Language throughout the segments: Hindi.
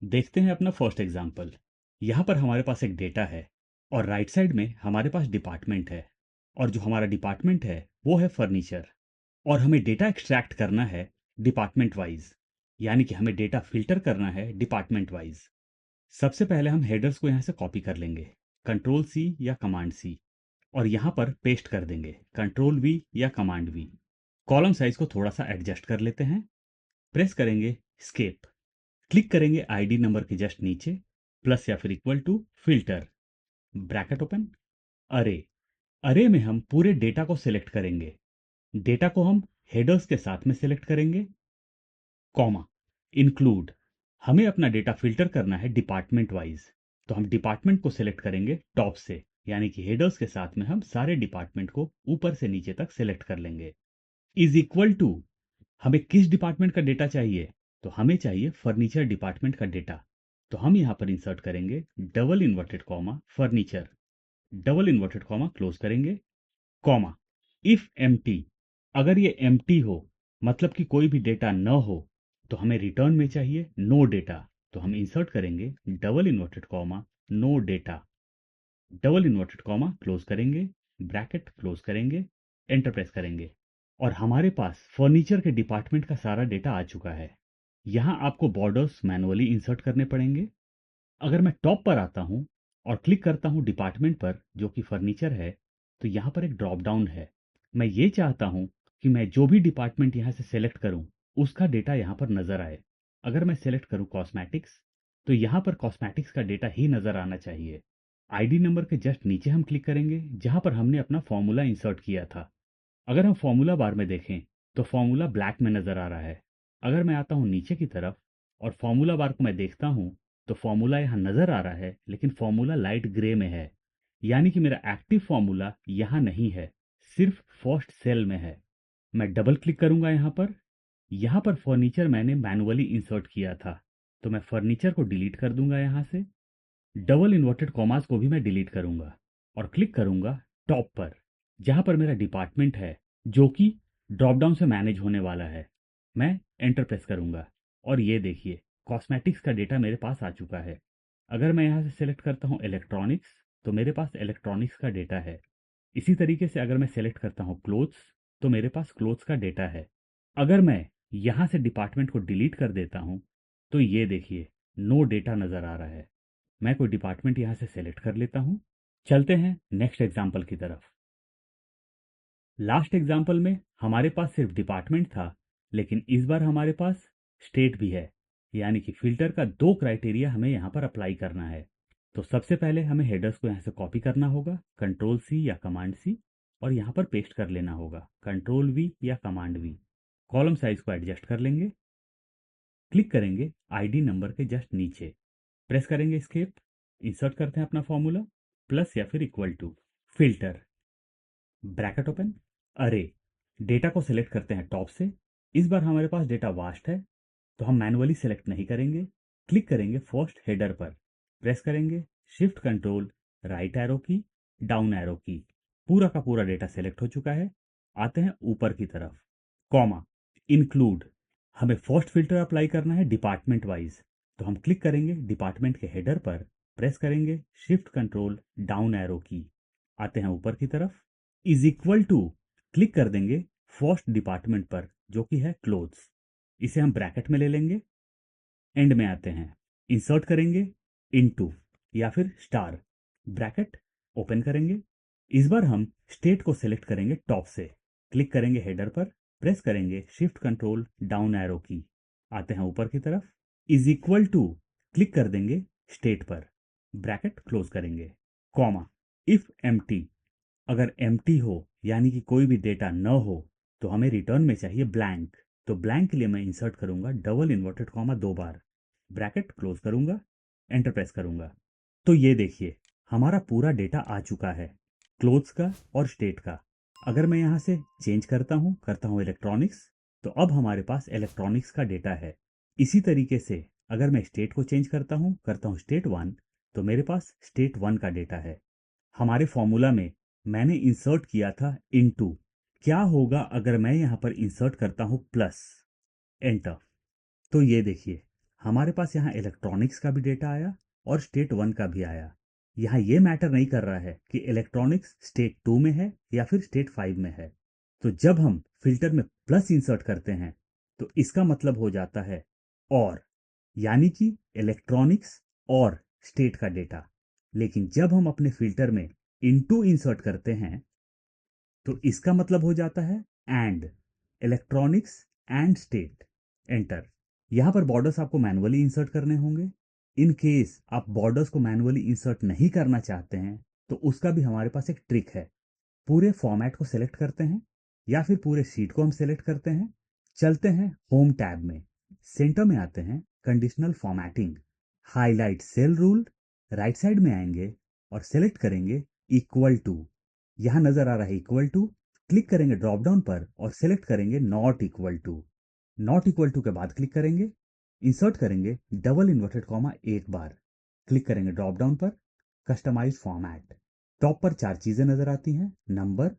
देखते हैं अपना फर्स्ट एग्जाम्पल। यहाँ पर हमारे पास एक डेटा है और राइट साइड में हमारे पास डिपार्टमेंट है। और जो हमारा डिपार्टमेंट है वो है फर्नीचर। और हमें डेटा एक्सट्रैक्ट करना है डिपार्टमेंट वाइज, यानी कि हमें डेटा फिल्टर करना है डिपार्टमेंट वाइज। सबसे पहले हम हेडर्स को यहाँ से कॉपी कर लेंगे, कंट्रोल सी या कमांड सी, और यहाँ पर पेस्ट कर देंगे कंट्रोल वी या कमांड वी। कॉलम साइज को थोड़ा सा एडजस्ट कर लेते हैं, प्रेस करेंगे स्केप, क्लिक करेंगे आईडी नंबर के जस्ट नीचे, प्लस या फिर equal to filter, bracket open, array. Array में हम पूरे डेटा को सिलेक्ट करेंगे। डेटा को हम हेडर्स के साथ में सिलेक्ट करेंगे, कॉमा, इंक्लूड। हमें अपना डेटा फिल्टर करना है डिपार्टमेंट वाइज, तो हम डिपार्टमेंट को सिलेक्ट करेंगे टॉप से, यानी कि हेडर्स के साथ में हम सारे डिपार्टमेंट को ऊपर से नीचे तक सिलेक्ट कर लेंगे। इज इक्वल टू, हमें किस डिपार्टमेंट का डेटा चाहिए? तो हमें चाहिए फर्नीचर डिपार्टमेंट का डेटा। तो हम यहां पर इंसर्ट करेंगे double inverted comma furniture, double inverted comma close करेंगे, कॉमा, इफ एम्प्टी। अगर ये एम्प्टी हो, मतलब कि कोई भी डेटा न हो, तो हमें रिटर्न में चाहिए नो डेटा। तो हम इंसर्ट करेंगे double inverted comma no data, double inverted comma close करेंगे, ब्रैकेट क्लोज करेंगे, एंटर प्रेस करेंगे। और हमारे पास फर्नीचर के डिपार्टमेंट का सारा डेटा आ चुका है। यहाँ आपको बॉर्डर्स मैनुअली इंसर्ट करने पड़ेंगे। अगर मैं टॉप पर आता हूँ और क्लिक करता हूँ डिपार्टमेंट पर जो कि फर्नीचर है, तो यहाँ पर एक ड्रॉप डाउन है। मैं ये चाहता हूँ कि मैं जो भी डिपार्टमेंट यहाँ से सेलेक्ट करूँ उसका डेटा यहाँ पर नजर आए। अगर मैं सेलेक्ट करूँ कॉस्मेटिक्स, तो यहाँ पर कॉस्मेटिक्स का डेटा ही नजर आना चाहिए। आईडी नंबर के जस्ट नीचे हम क्लिक करेंगे जहाँ पर हमने अपना फॉर्मूला इंसर्ट किया था। अगर हम फॉर्मूला बार में देखें तो फॉर्मूला ब्लैक में नजर आ रहा है। अगर मैं आता हूँ नीचे की तरफ और फॉर्मूला बार को मैं देखता हूँ, तो फॉर्मूला यहाँ नजर आ रहा है, लेकिन फॉर्मूला लाइट ग्रे में है। यानी कि मेरा एक्टिव फॉर्मूला यहाँ नहीं है, सिर्फ फर्स्ट सेल में है। मैं डबल क्लिक करूंगा यहाँ पर फर्नीचर मैंने मैनुअली इंसर्ट किया था, तो मैं फर्नीचर को डिलीट कर दूंगा यहाँ से। डबल इन्वर्टेड कॉमास को भी मैं डिलीट करूंगा और क्लिक करूंगा टॉप पर, जहां पर मेरा डिपार्टमेंट है, जो कि ड्रॉप डाउन से मैनेज होने वाला है। मैं एंटर प्रेस करूंगा और ये देखिए कॉस्मेटिक्स का डेटा मेरे पास आ चुका है। अगर मैं यहाँ से सेलेक्ट करता हूँ इलेक्ट्रॉनिक्स, तो मेरे पास इलेक्ट्रॉनिक्स का डेटा है। इसी तरीके से अगर मैं सेलेक्ट करता हूँ क्लोथ्स, तो मेरे पास क्लोथ्स का डेटा है। अगर मैं यहाँ से डिपार्टमेंट को डिलीट कर देता हूँ, तो ये देखिए नो डेटा नज़र आ रहा है। मैं कोई डिपार्टमेंट यहाँ से सेलेक्ट कर लेता हूँ। चलते हैं नेक्स्ट एग्जाम्पल की तरफ। लास्ट एग्जाम्पल में हमारे पास सिर्फ डिपार्टमेंट था, लेकिन इस बार हमारे पास स्टेट भी है। यानी कि फिल्टर का दो क्राइटेरिया हमें यहाँ पर अप्लाई करना है। तो सबसे पहले हमें हेडर्स को यहाँ से कॉपी करना होगा, कंट्रोल सी या कमांड सी, और यहाँ पर पेस्ट कर लेना होगा कंट्रोल वी या कमांड वी। कॉलम साइज को एडजस्ट कर लेंगे, क्लिक करेंगे आईडी नंबर के जस्ट नीचे, प्रेस करेंगे एस्केप, इंसर्ट करते हैं अपना फॉर्मूला, प्लस या फिर equal to filter, bracket open, array. Data को सिलेक्ट करते हैं टॉप से। इस बार हमारे पास डेटा वास्ट है, तो हम मैनुअली सिलेक्ट नहीं करेंगे, क्लिक करेंगे फर्स्ट हेडर पर, प्रेस करेंगे शिफ्ट कंट्रोल राइट एरो की, डाउन एरो की। पूरा का पूरा डेटा सेलेक्ट हो चुका है। आते हैं ऊपर की तरफ, कॉमा, इंक्लूड। हमें फर्स्ट फिल्टर अप्लाई करना है डिपार्टमेंट वाइज, तो हम क्लिक करेंगे डिपार्टमेंट के हेडर पर, प्रेस करेंगे शिफ्ट कंट्रोल डाउन एरो की। आते हैं ऊपर की तरफ, इज इक्वल टू, क्लिक कर देंगे फर्स्ट डिपार्टमेंट पर जो कि है क्लोथ्स। इसे हम ब्रैकेट में ले लेंगे। एंड में आते हैं, इंसर्ट करेंगे इनटू या फिर स्टार, ब्रैकेट ओपन करेंगे। इस बार हम स्टेट को सिलेक्ट करेंगे टॉप से, क्लिक करेंगे हेडर पर, प्रेस करेंगे शिफ्ट कंट्रोल डाउन एरो की। आते हैं ऊपर की तरफ, इज इक्वल टू, क्लिक कर देंगे स्टेट पर, ब्रैकेट क्लोज करेंगे, कॉमा, इफ एम्प्टी। अगर एम्प्टी हो यानी कि कोई भी डेटा न हो, तो हमें रिटर्न में चाहिए ब्लैंक। तो ब्लैंक के लिए मैं इंसर्ट करूंगा डबल इन्वर्टेड कॉमा दो बार, ब्रैकेट क्लोज करूंगा, एंटर प्रेस करूंगा। तो ये देखिए हमारा पूरा डेटा आ चुका है, क्लोथ्स का और स्टेट का। अगर मैं यहाँ से चेंज करता हूँ इलेक्ट्रॉनिक्स, तो अब हमारे पास इलेक्ट्रॉनिक्स का डेटा है। इसी तरीके से अगर मैं स्टेट को चेंज करता हूँ स्टेट वन, तो मेरे पास स्टेट वन का डेटा है। हमारे फॉर्मूला में मैंने इंसर्ट किया था इनटू। क्या होगा अगर मैं यहां पर इंसर्ट करता हूं प्लस, एंटर? तो ये देखिए हमारे पास यहाँ इलेक्ट्रॉनिक्स का भी डेटा आया और स्टेट 1 का भी आया। यहाँ ये मैटर नहीं कर रहा है कि इलेक्ट्रॉनिक्स स्टेट 2 में है या फिर स्टेट 5 में है। तो जब हम फिल्टर में प्लस इंसर्ट करते हैं तो इसका मतलब हो जाता है और, यानी कि इलेक्ट्रॉनिक्स और स्टेट का डेटा। लेकिन जब हम अपने फिल्टर में इनटू इंसर्ट करते हैं तो इसका मतलब हो जाता है and, electronics and state. Enter. यहां पर बॉर्डर्स आपको मैनुअली इंसर्ट करने होंगे। इन केस आप बॉर्डर्स को मैनुअली इंसर्ट नहीं करना चाहते हैं तो उसका भी हमारे पास एक ट्रिक है। पूरे फॉर्मेट को सिलेक्ट करते हैं या फिर पूरे शीट को हम सिलेक्ट करते हैं। चलते हैं होम टैब में, सेंटर में आते हैं conditional formatting, highlight cell rule, right side में आएंगे और सेलेक्ट करेंगे इक्वल टू। यहां नजर आ रहा है इक्वल टू, क्लिक करेंगे ड्रॉप डाउन पर और सेलेक्ट करेंगे not equal to. Not equal to के बाद क्लिक करेंगे, इंसर्ट करेंगे डबल इन्वर्टेड कॉमा एक बार, क्लिक करेंगे ड्रॉप डाउन पर कस्टमाइज फॉर्मेट। टॉप पर 4 चीजें नजर आती हैं, नंबर,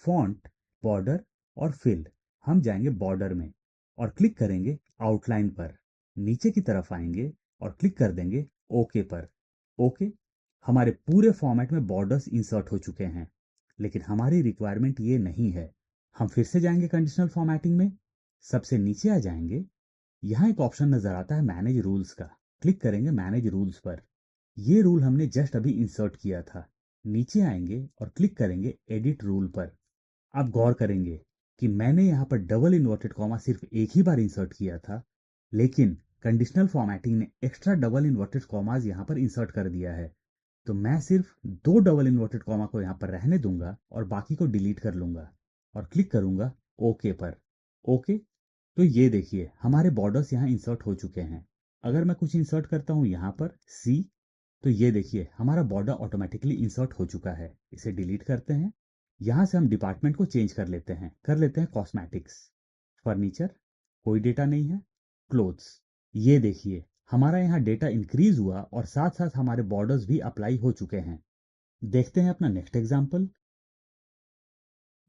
फॉन्ट, बॉर्डर और फिल। हम जाएंगे बॉर्डर में और क्लिक करेंगे आउटलाइन पर। नीचे की तरफ आएंगे और क्लिक कर देंगे ओके पर। ओके। हमारे पूरे फॉर्मेट में बॉर्डर्स इंसर्ट हो चुके हैं, लेकिन हमारी रिक्वायरमेंट ये नहीं है। हम फिर से जाएंगे कंडीशनल फॉर्मेटिंग में, सबसे नीचे आ जाएंगे। यहाँ एक ऑप्शन नजर आता है मैनेज रूल्स का, क्लिक करेंगे मैनेज रूल्स पर। ये रूल हमने जस्ट अभी इंसर्ट किया था। नीचे आएंगे और क्लिक करेंगे एडिट रूल पर। आप गौर करेंगे कि मैंने यहाँ पर डबल इन्वर्टेड कॉमा सिर्फ एक ही बार इंसर्ट किया था, लेकिन कंडीशनल फॉर्मेटिंग ने एक्स्ट्रा डबल इन्वर्टेड कॉमाज यहाँ पर इंसर्ट कर दिया है। तो मैं सिर्फ 2 डबल इन्वर्टेड कॉमा को यहाँ पर रहने दूंगा और बाकी को डिलीट कर लूंगा और क्लिक करूंगा ओके पर। ओके। तो ये देखिए हमारे बॉर्डर्स यहाँ इंसर्ट हो चुके हैं। अगर मैं कुछ इंसर्ट करता हूँ यहाँ पर सी, तो ये देखिए हमारा बॉर्डर ऑटोमेटिकली इंसर्ट हो चुका है। इसे डिलीट करते हैं। यहां से हम डिपार्टमेंट को चेंज कर लेते हैं कॉस्मेटिक्स। फर्नीचर, कोई डेटा नहीं है। क्लोथ्स, ये देखिए हमारा यहाँ डेटा इंक्रीज हुआ और साथ साथ हमारे बॉर्डर्स भी अप्लाई हो चुके हैं। देखते हैं अपना नेक्स्ट एग्जाम्पल।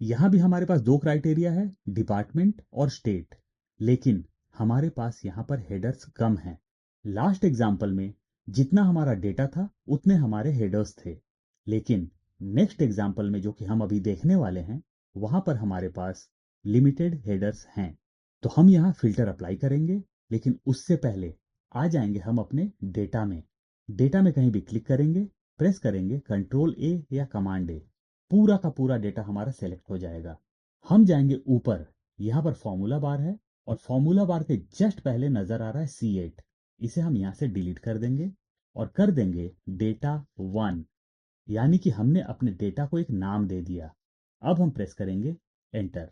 यहां भी हमारे पास 2 क्राइटेरिया है, डिपार्टमेंट और स्टेट, लेकिन हमारे पास यहां पर हेडर्स कम हैं। लास्ट एग्जाम्पल में जितना हमारा डेटा था उतने हमारे हेडर्स थे, लेकिन नेक्स्ट एग्जाम्पल में जो कि हम अभी देखने वाले हैं वहां पर हमारे पास लिमिटेड हेडर्स हैं। तो हम यहाँ फिल्टर अप्लाई करेंगे, लेकिन उससे पहले आ जाएंगे हम अपने डेटा में। डेटा में कहीं भी क्लिक करेंगे, प्रेस करेंगे कंट्रोल ए या कमांड ए, पूरा का पूरा डेटा हमारा सेलेक्ट हो जाएगा। हम जाएंगे ऊपर, यहां पर फॉर्मूला बार है और फॉर्मूला बार के जस्ट पहले नजर आ रहा है C8। इसे हम यहां से डिलीट कर देंगे और कर देंगे डेटा 1, यानी कि हमने अपने डेटा को एक नाम दे दिया। अब हम प्रेस करेंगे एंटर।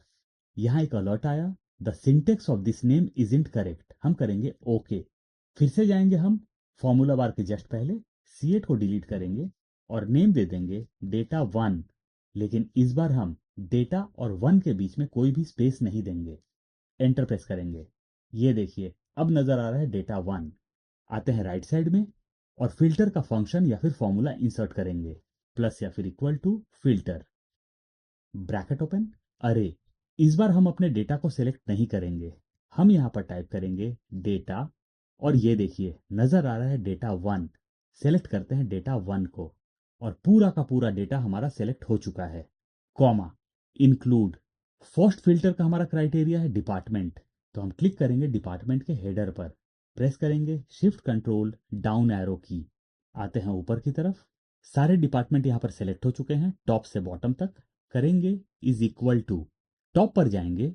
यहां एक अलर्ट आया, the syntax of this name is incorrect. हम करेंगे ओके। फिर से जाएंगे हम फॉर्मूला बार के जस्ट पहले C8 को डिलीट करेंगे और नेम दे देंगे डेटा 1, लेकिन इस बार हम डेटा और 1 के बीच में कोई भी स्पेस नहीं देंगे। एंटर प्रेस करेंगे। ये देखिए अब नजर आ रहा है डेटा 1। आते हैं राइट साइड में और फिल्टर का फंक्शन या फिर फॉर्मूला इंसर्ट करेंगे, प्लस या फिर equal to filter, bracket open, array. इस बार हम अपने डेटा को सिलेक्ट नहीं करेंगे, हम यहां पर टाइप करेंगे डेटा और ये देखिए नजर आ रहा है डेटा 1। सेलेक्ट करते हैं डेटा 1 को और पूरा का पूरा डेटा हमारा सेलेक्ट हो चुका है। कॉमा, इंक्लूड, फर्स्ट फिल्टर का हमारा क्राइटेरिया है डिपार्टमेंट, तो हम क्लिक करेंगे डिपार्टमेंट के हेडर पर, प्रेस करेंगे शिफ्ट कंट्रोल डाउन एरो की। आते हैं ऊपर की तरफ, सारे डिपार्टमेंट यहां पर सेलेक्ट हो चुके हैं टॉप से बॉटम तक। करेंगे इज इक्वल टू, टॉप पर जाएंगे,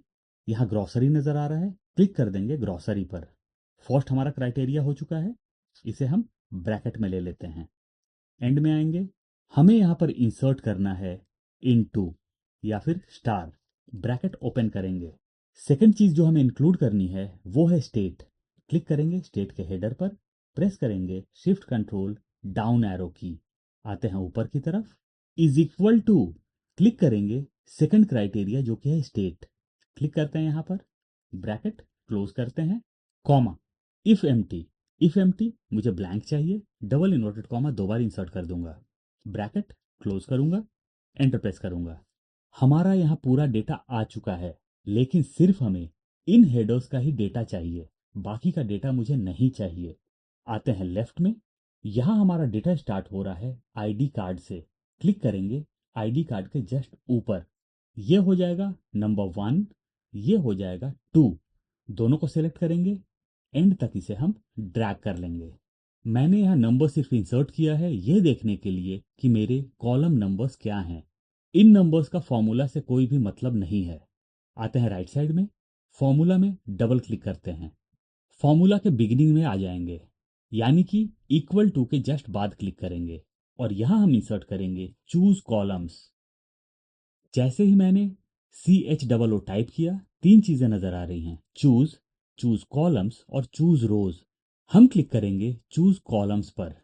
यहां ग्रोसरी नजर आ रहा है, क्लिक कर देंगे ग्रोसरी पर। फर्स्ट हमारा क्राइटेरिया हो चुका है, इसे हम ब्रैकेट में ले लेते हैं। एंड में आएंगे, हमें यहां पर इंसर्ट करना है इनटू या फिर स्टार, ब्रैकेट ओपन करेंगे। सेकंड चीज जो हमें इंक्लूड करनी है वो है स्टेट। क्लिक करेंगे स्टेट के हेडर पर, प्रेस करेंगे शिफ्ट कंट्रोल डाउन एरो की। आते हैं ऊपर की तरफ, इज इक्वल टू, क्लिक करेंगे सेकंड क्राइटेरिया जो कि है स्टेट, क्लिक करते हैं यहां पर, ब्रैकेट क्लोज करते हैं, comma, if empty. If empty मुझे ब्लैंक चाहिए, डबल इन्वर्टेड कॉमा 2 बार इंसर्ट कर दूंगा, ब्रैकेट क्लोज करूंगा, एंटर प्रेस करूंगा। हमारा यहाँ पूरा डेटा आ चुका है, लेकिन सिर्फ हमें इन हेडर्स का ही डेटा चाहिए। बाकी का डेटा मुझे नहीं चाहिए। आते हैं लेफ्ट में, यहाँ हमारा डेटा स्टार्ट हो रहा है आईडी कार्ड से। क्लिक करेंगे आईडी कार्ड के जस्ट ऊपर, ये हो जाएगा नंबर 1, ये हो जाएगा 2। दोनों को सेलेक्ट करेंगे, एंड तक इसे हम ड्रैग कर लेंगे। मैंने यहाँ नंबर सिर्फ इंसर्ट किया है ये देखने के लिए कि मेरे कॉलम नंबर्स क्या हैं। इन नंबर्स का फॉर्मूला से कोई भी मतलब नहीं है। आते हैं राइट साइड में, फॉर्मूला में डबल क्लिक करते हैं, फॉर्मूला के बिगिनिंग में आ जाएंगे, यानी कि इक्वल टू के जस्ट बाद क्लिक करेंगे और यहां हम इंसर्ट करेंगे चूज कॉलम्स। जैसे ही मैंने CHOO टाइप किया, तीन चीजें नजर आ रही हैं, चूज, चूज कॉलम्स और चूज रोज। हम क्लिक करेंगे चूज कॉलम्स पर,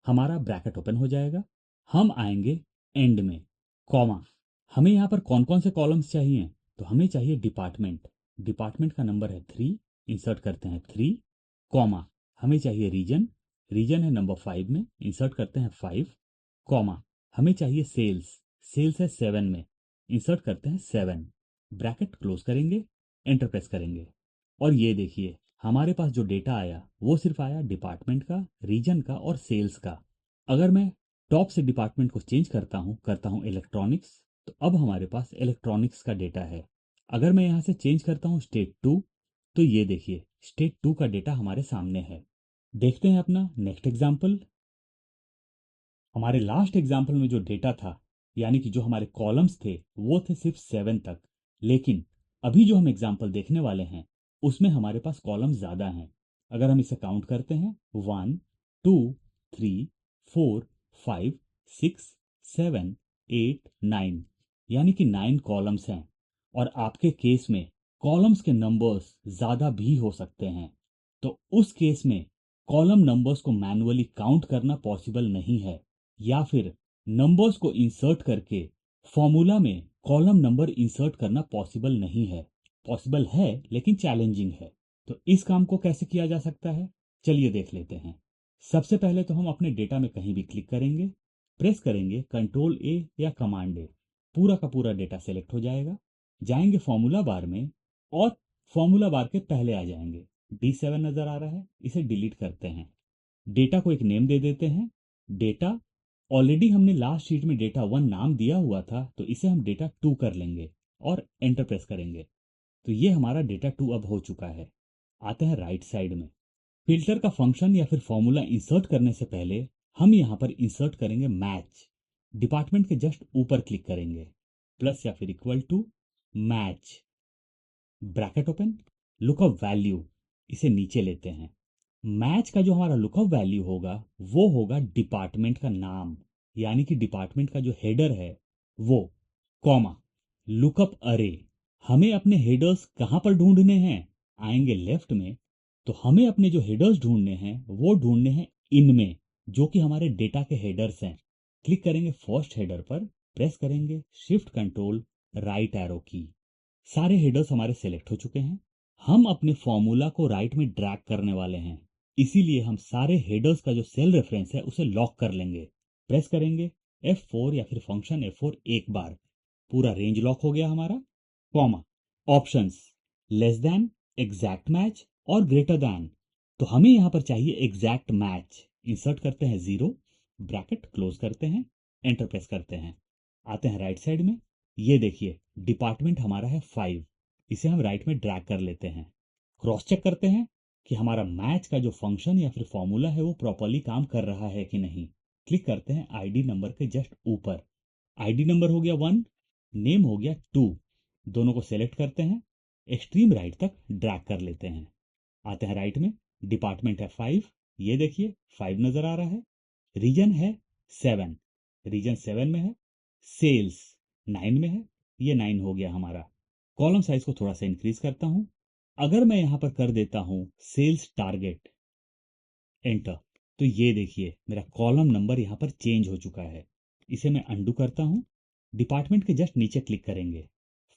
हमारा ब्रैकेट ओपन हो जाएगा। हम आएंगे एंड में, कॉमा। हमें यहाँ पर कौन कौन से कॉलम्स चाहिए? तो हमें चाहिए डिपार्टमेंट, डिपार्टमेंट का नंबर है 3, इंसर्ट करते हैं 3, कॉमा। हमें चाहिए रीजन, रीजन है नंबर 5 में, इंसर्ट करते हैं 5, कॉमा। हमें चाहिए सेल्स, सेल्स है 7 में, इंसर्ट करते हैं 7, ब्रैकेट क्लोज करेंगे, एंटर प्रेस करेंगे। और ये देखिए हमारे पास जो डेटा आया वो सिर्फ आया डिपार्टमेंट का, रीजन का और सेल्स का। अगर मैं टॉप से डिपार्टमेंट को चेंज करता हूँ इलेक्ट्रॉनिक्स, तो अब हमारे पास इलेक्ट्रॉनिक्स का डेटा है। अगर मैं यहाँ से चेंज करता हूँ स्टेट 2, तो ये देखिए स्टेट 2 का डेटा हमारे सामने है। देखते हैं अपना नेक्स्ट एग्जाम्पल। हमारे लास्ट एग्जाम्पल में जो डेटा था, यानी कि जो हमारे कॉलम्स थे वो थे सिर्फ 7 तक, लेकिन अभी जो हम एग्जाम्पल देखने वाले हैं उसमें हमारे पास कॉलम्स ज़्यादा हैं। अगर हम इसे काउंट करते हैं 1 2 3 4 5 6 7 8 9, यानी कि 9 कॉलम्स हैं। और आपके केस में कॉलम्स के नंबर्स ज़्यादा भी हो सकते हैं, तो उस केस में कॉलम नंबर्स को मैन्युअली काउंट करना पॉसिबल नहीं है, या फिर नंबर्स को इंसर्ट करके फॉर्मूला में कॉलम नंबर इंसर्ट करना पॉसिबल नहीं है। पॉसिबल है लेकिन चैलेंजिंग है। तो इस काम को कैसे किया जा सकता है, चलिए देख लेते हैं। सबसे पहले तो हम अपने डेटा में कहीं भी क्लिक करेंगे, प्रेस करेंगे कंट्रोल ए या कमांड ए, पूरा का पूरा डेटा सेलेक्ट हो जाएगा। जाएंगे फॉर्मूला बार में और फॉर्मूला बार के पहले आ जाएंगे, D7 नजर आ रहा है, इसे डिलीट करते हैं। डेटा को एक नेम दे देते हैं, डेटा। ऑलरेडी हमने लास्ट शीट में डेटा 1 नाम दिया हुआ था, तो इसे हम डेटा 2 कर लेंगे और एंटर प्रेस करेंगे। तो ये हमारा डेटा 2 अब हो चुका है। आते हैं राइट साइड में, फिल्टर का फंक्शन या फिर फॉर्मूला इंसर्ट करने से पहले हम यहाँ पर इंसर्ट करेंगे मैच। डिपार्टमेंट के जस्ट ऊपर क्लिक करेंगे, प्लस या फिर equal to match, bracket open, lookup value, इसे नीचे लेते हैं। मैच का जो हमारा लुकअप वैल्यू होगा वो होगा डिपार्टमेंट का नाम, यानी कि डिपार्टमेंट का जो हेडर है वो, कॉमा, लुकअप अरे। हमें अपने हेडर्स कहाँ पर ढूंढने हैं? आएंगे लेफ्ट में, तो हमें अपने जो हेडर्स ढूंढने हैं वो ढूंढने हैं इनमें, जो कि हमारे डेटा के हेडर्स हैं। क्लिक करेंगे फर्स्ट हेडर पर, प्रेस करेंगे शिफ्ट कंट्रोल राइट एरो की। सारे हेडर्स हमारे सेलेक्ट हो चुके हैं। हम अपने फॉर्मूला को राइट में ड्रैग करने वाले हैं, इसीलिए हम सारे हेडर्स का जो सेल रेफरेंस है उसे लॉक कर लेंगे। प्रेस करेंगे F4 या फिर फंक्शन F4 एक बार, पूरा रेंज लॉक हो गया हमारा। Comma, options, less than, exact match और ग्रेटर देन। तो हमें यहां पर चाहिए एग्जैक्ट मैच, इंसर्ट करते हैं 0, ब्रैकेट क्लोज करते हैं, एंटर प्रेस करते हैं। आते हैं राइट साइड में, ये देखिए डिपार्टमेंट हमारा है 5, इसे हम राइट में ड्रैग कर लेते हैं। क्रॉस चेक करते हैं कि हमारा मैच का जो फंक्शन या फिर फॉर्मूला है वो प्रॉपरली काम कर रहा है कि नहीं। क्लिक करते हैं आईडी नंबर के जस्ट ऊपर, आईडी नंबर हो गया 1, नेम हो गया 2, दोनों को सेलेक्ट करते हैं, एक्सट्रीम राइट तक ड्रैग कर लेते हैं। आते हैं राइट में, डिपार्टमेंट है 5, ये देखिए 5 नजर आ रहा है, रीजन है 7, रीजन 7 में है, सेल्स 9 में है, ये 9 हो गया हमारा। कॉलम साइज को थोड़ा सा इंक्रीज करता हूं, अगर मैं यहां पर कर देता हूं सेल्स टारगेट, एंटर, तो ये देखिए मेरा कॉलम नंबर यहां पर चेंज हो चुका है। इसे मैं अंडू करता हूं, डिपार्टमेंट के जस्ट नीचे क्लिक करेंगे,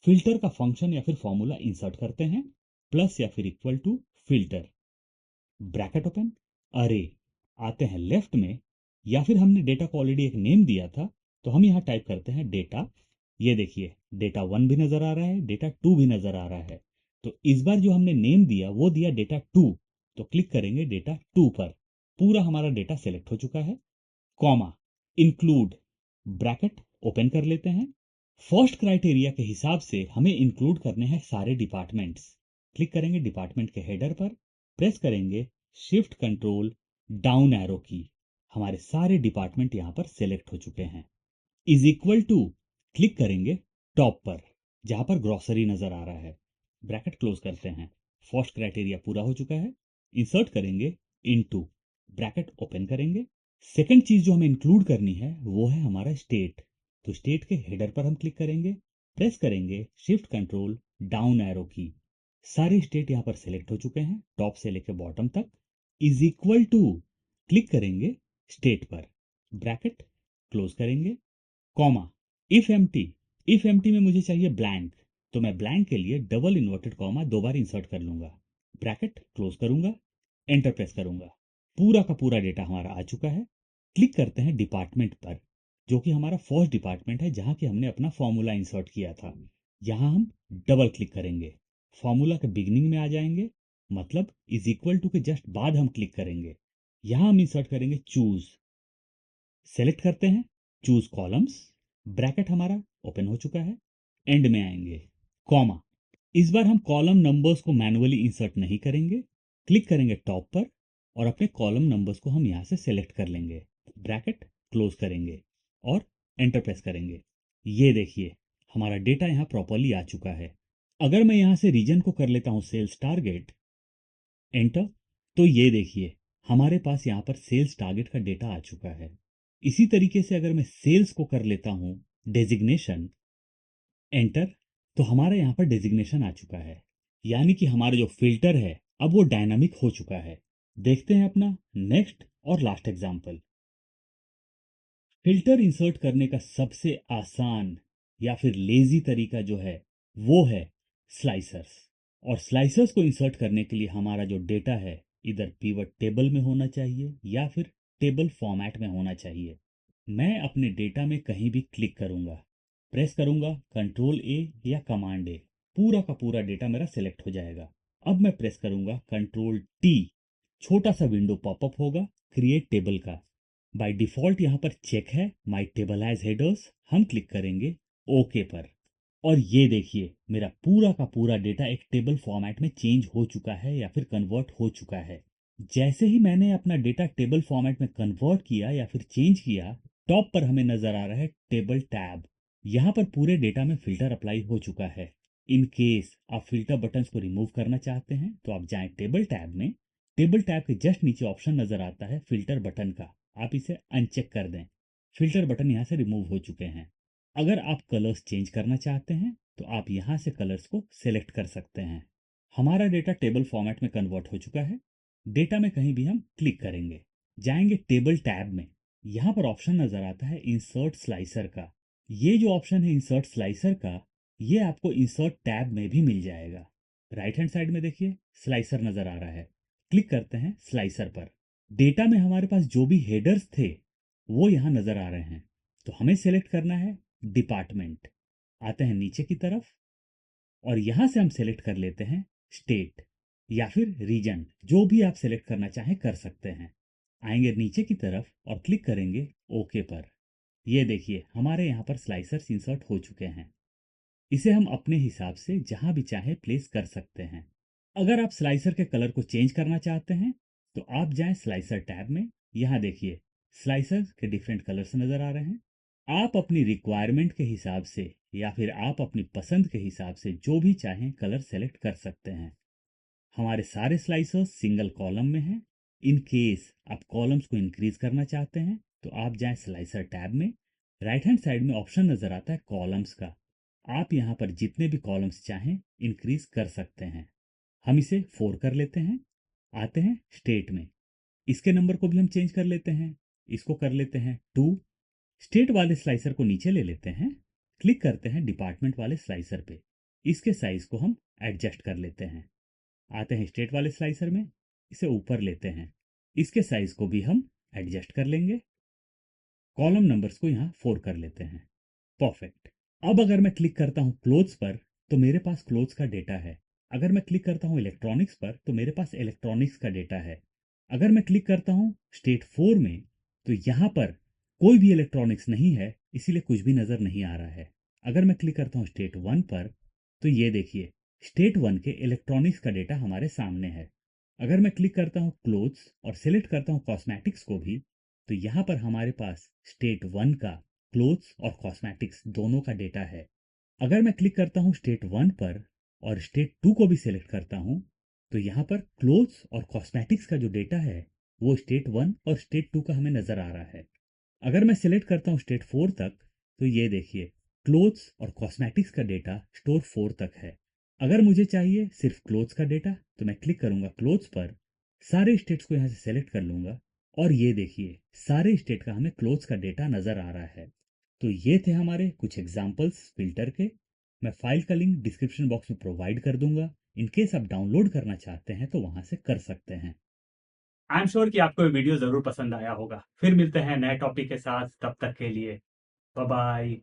फिल्टर का फंक्शन या फिर फॉर्मूला इंसर्ट करते हैं, प्लस या फिर equal to filter, bracket open, array. आते हैं लेफ्ट में, या फिर हमने डेटा को ऑलरेडी एक नेम दिया था, तो हम यहां टाइप करते हैं डेटा। ये देखिए डेटा 1 भी नजर आ रहा है, डेटा 2 भी नजर आ रहा है। तो इस बार जो हमने नेम दिया वो दिया डेटा 2, तो क्लिक करेंगे डेटा 2 पर। पूरा हमारा डेटा सेलेक्ट हो चुका है। कॉमा, इंक्लूड, ब्रैकेट ओपन कर लेते हैं। फर्स्ट क्राइटेरिया के हिसाब से हमें इंक्लूड करने हैं सारे डिपार्टमेंट्स। क्लिक करेंगे डिपार्टमेंट के हेडर पर, प्रेस करेंगे शिफ्ट कंट्रोल डाउन एरो की। हमारे सारे डिपार्टमेंट यहां पर सेलेक्ट हो चुके हैं। इज इक्वल टू, क्लिक करेंगे टॉप पर जहां पर ग्रोसरी नजर आ रहा है, ब्रैकेट क्लोज करते हैं। फर्स्ट क्राइटेरिया पूरा हो चुका है। इंसर्ट करेंगे इनटू, ब्रैकेट ओपन करेंगे। सेकंड चीज जो हमें इंक्लूड करनी है वो है हमारा स्टेट। तो स्टेट के हेडर पर हम क्लिक करेंगे, प्रेस करेंगे शिफ्ट कंट्रोल डाउन एरो की। सारे स्टेट यहां पर सेलेक्ट हो चुके हैं टॉप से लेकर बॉटम तक। इज इक्वल टू, क्लिक करेंगे स्टेट पर, ब्रैकेट क्लोज करेंगे। Comma, if empty, if empty में मुझे चाहिए ब्लैंक, तो मैं ब्लैंक के लिए डबल इन्वर्टेड कॉमा 2 बार इंसर्ट कर लूंगा, ब्रैकेट क्लोज करूंगा, एंटर प्रेस करूंगा। पूरा का पूरा डेटा हमारा आ चुका है। क्लिक करते हैं डिपार्टमेंट पर, जो कि हमारा फर्स्ट डिपार्टमेंट है जहां कि हमने अपना फॉर्मूला इंसर्ट किया था। यहां हम डबल क्लिक करेंगे, फॉर्मूला के बिगनिंग में आ जाएंगे, मतलब इज इक्वल टू के जस्ट बाद हम क्लिक करेंगे। यहां हम इंसर्ट करेंगे चूज, सेलेक्ट करते हैं चूज कॉलम्स, ब्रैकेट हमारा ओपन हो चुका है। एंड में आएंगे कॉमा, इस बार हम कॉलम नंबर्स को मैनुअली इंसर्ट नहीं करेंगे। क्लिक करेंगे टॉप पर और अपने कॉलम नंबर्स को हम यहां से सेलेक्ट कर लेंगे, ब्रैकेट क्लोज करेंगे और एंटर प्रेस करेंगे। ये देखिए हमारा डेटा यहाँ प्रॉपरली आ चुका है। अगर मैं यहां से रीजन को कर लेता हूं सेल्स टारगेट, एंटर, तो ये देखिए हमारे पास यहाँ पर सेल्स टारगेट का डेटा आ चुका है। इसी तरीके से अगर मैं सेल्स को कर लेता हूं डेजिग्नेशन, एंटर, तो हमारे यहाँ पर डेजिग्नेशन आ चुका है। यानी कि हमारा जो फिल्टर है अब वो डायनामिक हो चुका है। देखते हैं अपना नेक्स्ट और लास्ट एग्जांपल। फिल्टर इंसर्ट करने का सबसे आसान या फिर लेजी तरीका जो है वो है स्लाइसर्स। और स्लाइसर्स को इंसर्ट करने के लिए हमारा जो डेटा है इधर पिवट टेबल में होना चाहिए या फिर टेबल फॉर्मेट में होना चाहिए। मैं अपने डेटा में कहीं भी क्लिक करूंगा, प्रेस करूंगा कंट्रोल ए या कमांड ए, पूरा का पूरा डेटा मेरा सेलेक्ट हो जाएगा। अब मैं प्रेस करूंगा कंट्रोल टी, छोटा सा विंडो पॉपअप होगा क्रिएट टेबल का। बाय डिफॉल्ट यहाँ पर चेक है माय टेबल हैज हेडर्स, हम क्लिक करेंगे ओके पर। और ये देखिए मेरा पूरा का पूरा डेटा एक टेबल फॉर्मेट में चेंज हो चुका है या फिर कन्वर्ट हो चुका है। जैसे ही मैंने अपना डेटा टेबल फॉर्मेट में कन्वर्ट किया या फिर चेंज किया, टॉप पर हमें नजर आ रहा है टेबल टैब। यहाँ पर पूरे डेटा में फिल्टर अप्लाई हो चुका है। इन केस आप फिल्टर बटन्स को रिमूव करना चाहते हैं तो आप जाएं टेबल टैब में, टेबल टैब के जस्ट नीचे ऑप्शन नजर आता है फिल्टर बटन का, आप इसे अनचेक कर दें। फिल्टर बटन यहाँ से रिमूव हो चुके हैं। अगर आप कलर्स चेंज करना चाहते हैं तो आप यहाँ से कलर्स को सिलेक्ट कर सकते हैं। हमारा डेटा टेबल फॉर्मेट में कन्वर्ट हो चुका है। डेटा में कहीं भी हम क्लिक करेंगे, जाएंगे टेबल टैब में, यहाँ पर ऑप्शन नजर आता है इंसर्ट स्लाइसर का। ये जो ऑप्शन है इंसर्ट स्लाइसर का, ये आपको इंसर्ट टैब में भी मिल जाएगा। राइट हैंड साइड में देखिए स्लाइसर नजर आ रहा है, क्लिक करते हैं स्लाइसर पर। डेटा में हमारे पास जो भी हेडर्स थे वो यहाँ नजर आ रहे हैं, तो हमें सेलेक्ट करना है डिपार्टमेंट। आते हैं नीचे की तरफ और यहां से हम सेलेक्ट कर लेते हैं स्टेट या फिर रीजन, जो भी आप सेलेक्ट करना चाहें कर सकते हैं। आएंगे नीचे की तरफ और क्लिक करेंगे ओके पर। ये देखिए हमारे यहाँ पर स्लाइसर्स इंसर्ट हो चुके हैं। इसे हम अपने हिसाब से जहां भी चाहे प्लेस कर सकते हैं। अगर आप स्लाइसर के कलर को चेंज करना चाहते हैं तो आप जाएं स्लाइसर टैब में, यहाँ देखिए स्लाइसर के डिफरेंट कलर्स नजर आ रहे हैं। आप अपनी रिक्वायरमेंट के हिसाब से या फिर आप अपनी पसंद के हिसाब से जो भी चाहें कलर सेलेक्ट कर सकते हैं। हमारे सारे स्लाइसर्स सिंगल कॉलम में हैं। इन केस आप कॉलम्स को इंक्रीज करना चाहते हैं तो आप जाएं स्लाइसर टैब में, राइट हैंड साइड में ऑप्शन नजर आता है कॉलम्स का, आप यहाँ पर जितने भी कॉलम्स चाहें इंक्रीज कर सकते हैं। हम इसे 4 कर लेते हैं। आते हैं स्टेट में, इसके नंबर को भी हम चेंज कर लेते हैं, इसको कर लेते हैं 2। स्टेट वाले स्लाइसर को नीचे ले लेते हैं, क्लिक करते हैं डिपार्टमेंट वाले स्लाइसर पे, इसके साइज को हम एडजस्ट कर लेते हैं। आते हैं स्टेट वाले स्लाइसर में, इसे ऊपर लेते हैं, इसके साइज को भी हम एडजस्ट कर लेंगे। कॉलम नंबर्स को यहाँ 4 कर लेते हैं। परफेक्ट। अब अगर मैं क्लिक करता हूँ क्लोथ्स पर तो मेरे पास क्लोथ्स का डेटा है। अगर मैं क्लिक करता हूँ इलेक्ट्रॉनिक्स पर तो मेरे पास इलेक्ट्रॉनिक्स का डेटा है। अगर मैं क्लिक करता हूँ स्टेट 4 में तो यहाँ पर कोई भी इलेक्ट्रॉनिक्स नहीं है, इसीलिए कुछ भी नज़र नहीं आ रहा है। अगर मैं क्लिक करता हूँ स्टेट 1 पर तो ये देखिए, स्टेट 1 के इलेक्ट्रॉनिक्स का डेटा हमारे सामने है। अगर मैं क्लिक करता हूँ क्लोथ्स और सिलेक्ट करता हूँ कॉस्मेटिक्स को भी तो यहाँ पर हमारे पास स्टेट 1 का क्लोथ्स और कॉस्मेटिक्स दोनों का डेटा है। अगर मैं क्लिक करता हूँ स्टेट 1 पर और स्टेट 2 को भी सिलेक्ट करता हूँ तो यहाँ पर क्लोथ्स और कॉस्मेटिक्स का जो डेटा है वो स्टेट 1 और स्टेट 2 का हमें नज़र आ रहा है। अगर मैं सिलेक्ट करता हूँ स्टेट 4 तक तो ये देखिए, क्लोथ्स और कॉस्मेटिक्स का डेटा स्टोर 4 तक है। अगर मुझे चाहिए सिर्फ क्लोथ्स का डेटा तो मैं क्लिक करूंगा क्लोथ्स पर, सारे स्टेट्स को यहाँ से सेलेक्ट कर लूंगा और ये देखिए, सारे स्टेट का हमें क्लोथ्स का डेटा नज़र आ रहा है। तो ये थे हमारे कुछ एग्जाम्पल्स फिल्टर के। मैं फाइल का लिंक डिस्क्रिप्शन बॉक्स में प्रोवाइड कर दूंगा। इन केस आप डाउनलोड करना चाहते हैं तो वहां से कर सकते हैं। आई एम श्योर कि आपको ये वीडियो जरूर पसंद आया होगा। फिर मिलते हैं नए टॉपिक के साथ, तब तक के लिए बाय बाय।